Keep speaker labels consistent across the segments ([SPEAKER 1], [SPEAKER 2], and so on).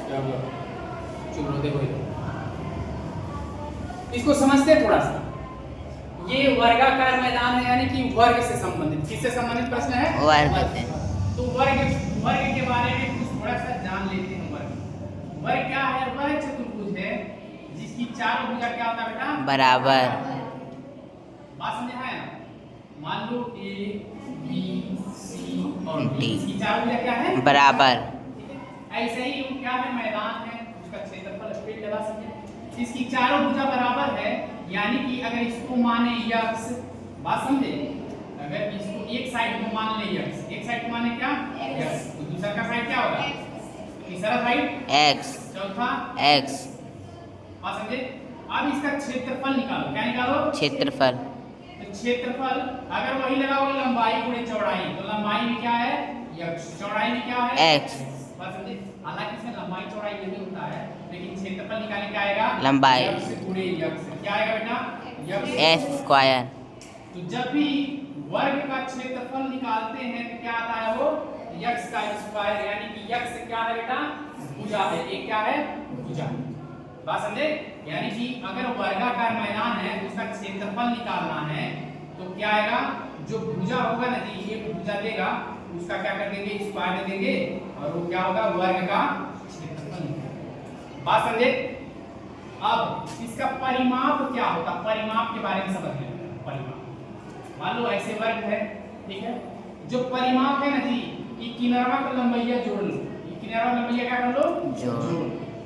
[SPEAKER 1] क्या हुआ? चुप रहो, देखो इसको समझते हैं थोड़ा सा। ये वर्गाकार मैदान है, यानी कि वर्ग से संबंधित, किससे संबंधित प्रश्न है?
[SPEAKER 2] वर्ग
[SPEAKER 1] से। तो वर्ग वर्ग के बारे में कुछ थोड़ा सा जान लेते हैं। वर्ग वर्ग क्या है? वह चतुर्भुज है जिसकी चारों भुजा क्या होता है बेटा?
[SPEAKER 2] बराबर।
[SPEAKER 1] बात समझे है? मान लो ए बी सी और डी, इसकी चारों भुजा क्या है?
[SPEAKER 2] बराबर।
[SPEAKER 1] ऐसे ही क्या है? मैदान है, उसका क्षेत्रफल फील्ड लगा सकते। इसकी चारों भुजा बराबर है, यानी कि अगर इसको माने x, बात समझे? अगर इसको एक साइड को मान ले x, एक साइड को माने क्या? x, तो दूसरा का साइड क्या होगा? तीसरा साइड
[SPEAKER 2] x,
[SPEAKER 1] चौथा
[SPEAKER 2] x।
[SPEAKER 1] बात समझे? अब इसका क्षेत्रफल निकालो। क्या निकालो?
[SPEAKER 2] क्षेत्रफल।
[SPEAKER 1] तो क्षेत्रफल अगर वही लगाओगे लंबाई गुणे चौड़ाई, तो लंबाई में क्या है? x, चौड़ाई में क्या है?
[SPEAKER 2] x।
[SPEAKER 1] बात समझे? हालांकि इसमें लंबाई चौड़ाई नहीं होता है, लेकिन क्षेत्रफल निकालने क्या आएगा?
[SPEAKER 2] लंबाई।
[SPEAKER 1] x गुणे x, क्या आएगा बेटा?
[SPEAKER 2] s square.
[SPEAKER 1] तो जब भी वर्ग का क्षेत्रफल निकालते हैं तो क्या आता है? वो x का स्क्वायर, यानी कि x क्या है बेटा? भुजा है। एक क्या है? भुजा। बात समझे? यानी कि अगर वर्गाकार मैदान है तो उसका क्षेत्रफल निकालना है तो क्या आएगा? जो भुजा होगा ना जी, ये भुजा देगा, उसका क्या कर देंगे? स्क्वायर दे देंगे, और वो क्या होगा? वर्ग का क्षेत्रफल। बात समझे? अब इसका परिमाप क्या होता? परिमाप के बारे में समझ लें। परिमाप मान लो ऐसे वर्ग है, ठीक है? जो परिमाप है ना जी, ये किनारा का लंबाई जोड़ लो, ये किनारा लंबाई क्या कर लो? जोड़।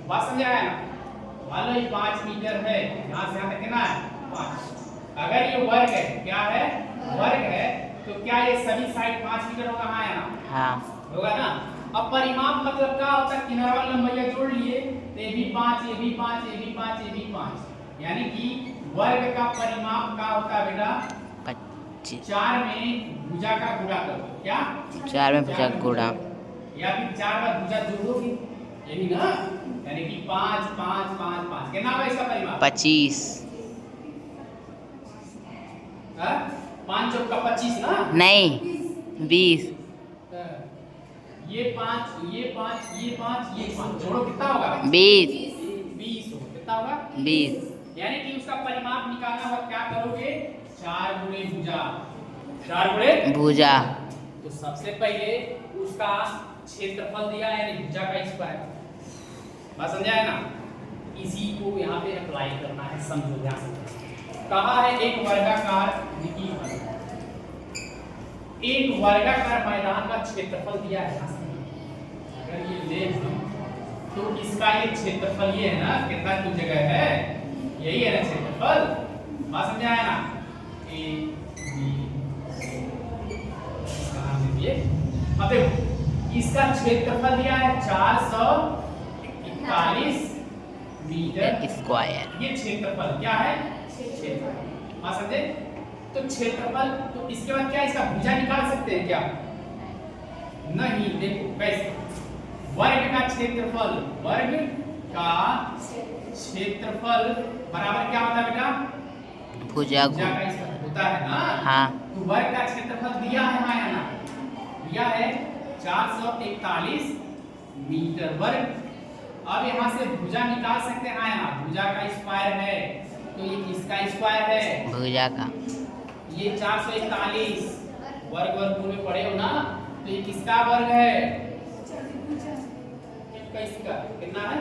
[SPEAKER 1] बात समझ आया ना? मान लो ये 5 मीटर है, यहाँ से यहाँ तक कितना है? 5। अगर ये वर्ग है, क्या है? वर्ग है, तो क्या ये सभी साइड 5 मीटर होगा? हाँ या ना?
[SPEAKER 2] हाँ
[SPEAKER 1] होगा ना? अब परिमाप मतलब क्या होता है? किनारा वाला लंबाई जोड़ लिए, तो ये भी 5, ये भी 5, ये भी 5, ये भी 5, यानी कि वर्ग का परिमाप क्या होता है बेटा?
[SPEAKER 2] 25।
[SPEAKER 1] 4 में भुजा का गुणा करो। क्या?
[SPEAKER 2] 4 में भुजा गुणा,
[SPEAKER 1] या फिर 4 बार भुजा जोड़ोगे, यही ना? यानी कि 5 5 5 5, कितना होगा इसका परिमाप?
[SPEAKER 2] 25।
[SPEAKER 1] 5 चौका 25 ना?
[SPEAKER 2] नहीं, 20।
[SPEAKER 1] ये 5, ये 5, ये 5, ये 5 जोड़ो, कितना होगा?
[SPEAKER 2] 20।
[SPEAKER 1] 20 होगा। कितना होगा?
[SPEAKER 2] 20।
[SPEAKER 1] यानी कि उसका परिमाप निकालना होगा, क्या करोगे? 4 गुणे भुजा, 4 गुणे
[SPEAKER 2] भुजा।
[SPEAKER 1] तो सबसे पहले उसका क्षेत्रफल दिया, यानी भुजा का स्क्वायर। बात समझाया ना? इसी को यहाँ पे अप्लाई करना है, समझो ध्यान से। कहा है एक वर्गाकार द्वितीय वर्ग, एक वर्गाकार मैदान का क्षेत्रफल दिया है। अगर ये ले हम, तो इसका ये क्षेत्रफल ये है ना, कितना कुछ जगह है, यही है ना क्षेत्रफल। बात समझ आया ना? ए बी सी, अब देखो इसका क्षेत्रफल दिया है 441 मीटर
[SPEAKER 2] स्क्वायर।
[SPEAKER 1] ये क्षेत्रफल क्या है? क्षेत्रफल। बात समझे? तो क्षेत्रफल, तो इसके बाद क्या इसका भुजा निकाल सकते हैं क्या? नहीं। देखो कैसे? वर्ग का क्षेत्रफल, वर्ग का क्षेत्रफल बराबर क्या होता है बेटा?
[SPEAKER 2] भुजा
[SPEAKER 1] भुजा का स्क्वायर होता है ना?
[SPEAKER 2] हाँ।
[SPEAKER 1] तो वर्ग का क्षेत्रफल दिया है हाँ या ना? दिया है 441 मीटर वर्ग। अब यहाँ से भुजा निकाल सकते हैं हाँ या ना? भुजा का स्क्वायर है, तो ये किसका स्क्वायर है?
[SPEAKER 2] भुजा का।
[SPEAKER 1] ये 441 वर्ग वर्ग में पढ़े हो ना, तो ये किसका वर्ग है? 21 का। कितना है?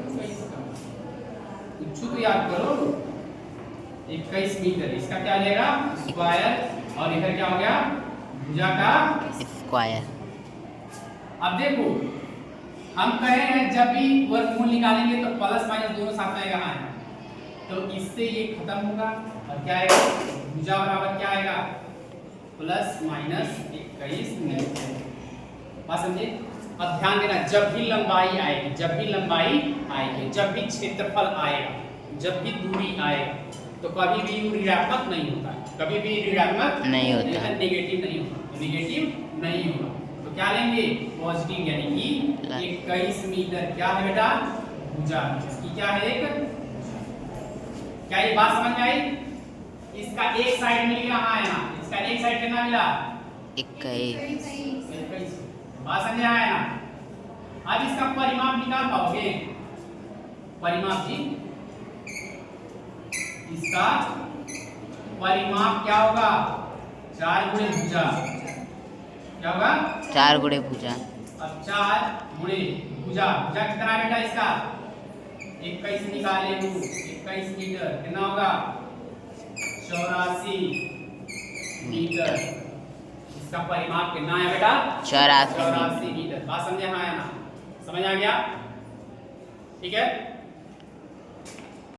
[SPEAKER 1] 21 का। कुछ तो याद करो, 21 मीटर, इसका क्या आ जाएगा? स्क्वायर, और इधर क्या हो गया? भुजा का
[SPEAKER 2] स्क्वायर।
[SPEAKER 1] अब देखो हम कहे हैं जब भी वर्गमूल निकालेंगे तो प्लस माइनस दोनों साथ में आएगा हाँ, तो इससे ये खत्म होगा, और क्या आएगा? भुजा बराबर क्या आएगा? Plus minus 21 meter. बात समझे? अब ध्यान देना, जब भी लंबाई आएगी, जब भी लंबाई आएगी, जब भी क्षेत्रफल आएगा, जब भी दूरी आएगा, तो कभी भी ऋणात्मक नहीं होता, कभी भी ऋणात्मक
[SPEAKER 2] नहीं होता,
[SPEAKER 1] नेगेटिव नहीं होता, नेगेटिव नहीं होगा। तो क्या लेंगे? पॉजिटिव, यानी कि 21 मीटर क्या है बेटा? भुजा। इसकी क्या है? एक। क्या ये बात समझ में आई? इसका एक साइड मिल गया हाँ यहाँ, इसका एक साइड कितना मिला?
[SPEAKER 2] 21।
[SPEAKER 1] बात समझ आया ना? अब इसका परिमाप निकाल पाओगे? परिमाप जी, इसका परिमाप क्या होगा? 4 गुणे भुजा। क्या होगा?
[SPEAKER 2] 4 गुणे भुजा।
[SPEAKER 1] अब 4 गुणे भुजा। भुजा कितना है बेटा इसका? 21 निकाले हूँ, 21 मीटर। कितना होगा? 84 मीटर। इसका परिमाप कितना है बेटा?
[SPEAKER 2] 84
[SPEAKER 1] 84 मीटर। बात समझे? हाँ या ना? समझ आ गया? ठीक है।